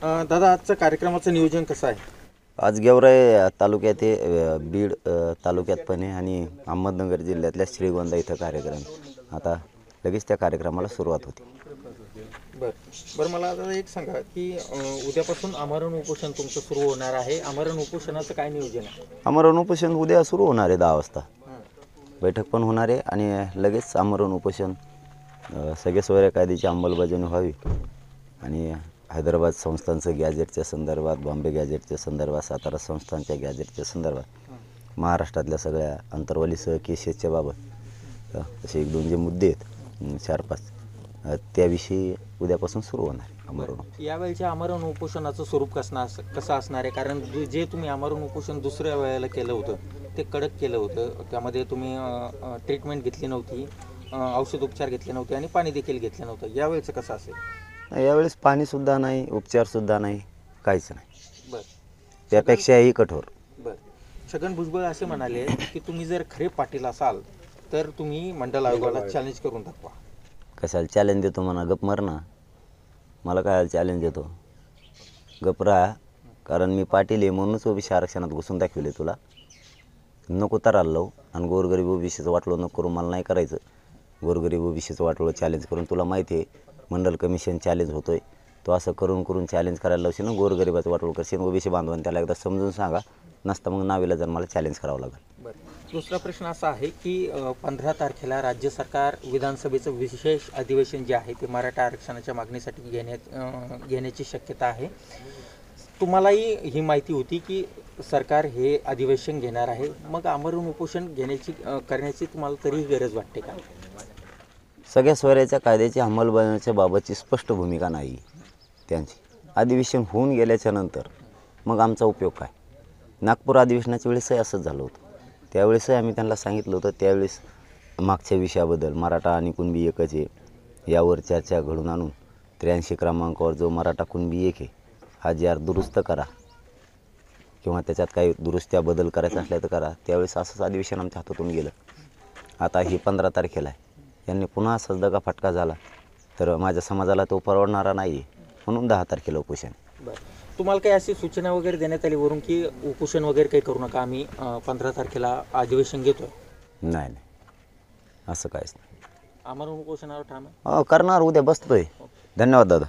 दादा, आजचं कार्यक्रमाचं नियोजन कसं आहे? आज गेवराई तालुक्यात बीड तालुक्यात पण आहे आणि अहमदनगर जिल्ह्यातल्या श्रीगोंदा इथं कार्यक्रम. आता लगेच त्या कार्यक्रमाला सुरुवात होती. बरं मला आता एक सांगा की उद्यापासून आमरण उपोषण तुमचं सुरू होणार आहे. आमरण उपोषणाचं काय नियोजन आहे? आमरण उपोषण उद्या सुरू होणार आहे 10 वाजता. बैठक पण होणार आहे आणि लगेच आमरण उपोषण सगळे सोयऱ्या कायद्याची अंमलबजावणी व्हावी आणि हैदराबाद संस्थांचं गॅजेटच्या संदर्भात, बॉम्बे गॅजेटच्या संदर्भात, सातारा संस्थांच्या गॅजेटच्या संदर्भात, महाराष्ट्रातल्या सगळ्या अंतर्वालीसह केसेसच्या बाबत असे 1-2 जे मुद्दे आहेत 4-5 त्याविषयी उद्यापासून सुरू होणार आहे आमरण. यावेळच्या आमरण उपोषणाचं स्वरूप कसं असणार आहे? कारण जे तुम्ही आमरण उपोषण दुसऱ्या वेळेला केलं होतं ते कडक केलं होतं. त्यामध्ये तुम्ही ट्रीटमेंट घेतली नव्हती, औषधोपचार घेतले नव्हते आणि पाणी देखील घेतलं नव्हतं. यावेळेचं कसं असेल? यावेळेस पाणीसुद्धा नाही, उपचारसुद्धा नाही, काहीच नाही. बरं. त्यापेक्षाही कठोर. बरं. छगन भुजबळ असे म्हणाले की तुम्ही जर खरे पाटील असाल तर तुम्ही मंडल आयोगाला चॅलेंज करून दाखवा. कशाला चॅलेंज देतो म्हणा? गप मर ना. मला काय चॅलेंज देतो? गप राहा. कारण मी पाटील आहे म्हणूनच ओबीसी आरक्षणात घुसून दाखवले तुला. नको तराला लावू आणि गोरगरीब ओबीसीचं वाटलं नको करून. मला नाही करायचं गोरगरीब ओबीसीचं वाटलं चॅलेंज करून. तुला माहिती आहे मंडल कमिशन चॅलेंज होतो आहे. तो असं करून चॅलेंज करायला लावशील ना, गोरगरिबाचं वाटलं करशील ओबीसी बांधवांनी. त्याला एकदा समजून सांगा, नसता मग नावीला जर मला चॅलेंज करावं लागेल. बरं. दुसरा प्रश्न असा आहे की 15 तारखेला राज्य सरकार विधानसभेचं विशेष अधिवेशन जे आहे ते मराठा आरक्षणाच्या मागणीसाठी घेण्याची शक्यता आहे. तुम्हालाही ही माहिती होती की सरकार हे अधिवेशन घेणार आहे. मग आमरण उपोषण करण्याची तुम्हाला तरीही गरज वाटते का? सगळ्या स्वराज्याच्या कायद्याची अंमलबजावणीच्या बाबतची स्पष्ट भूमिका नाही त्यांची. अधिवेशन होऊन गेल्याच्या नंतर मग आमचा उपयोग काय? नागपूर अधिवेशनाच्या वेळेसही असंच झालं होतं. त्यावेळेसही आम्ही त्यांना सांगितलं होतं. त्यावेळेस मागच्या विषयाबद्दल मराठा आणि कुणबी एकच आहे यावर चर्चा घडून आणून 83 क्रमांकावर जो मराठा कुणबी एक आहे हा जी दुरुस्त करा किंवा त्याच्यात काही दुरुस्त्या बदल करायचा असल्या तर करा. त्यावेळेस असंच अधिवेशन आमच्या हातातून गेलं. आता ही 15 तारखेला आहे. यांनी पुन्हा असाच दगा फटका झाला तर माझ्या समाजाला तो परवडणारा नाही आहे. म्हणून 10 तारखेला उपोषण. बरं. तुम्हाला काही अशी सूचना वगैरे देण्यात आली वरून की उपोषण वगैरे काही करू नका, आम्ही 15 तारखेला अधिवेशन घेतो? नाही, असं काहीच नाही. आमरण उपोषणावर ठाम आहे? करणार. उद्या बसतोय. धन्यवाद दादा.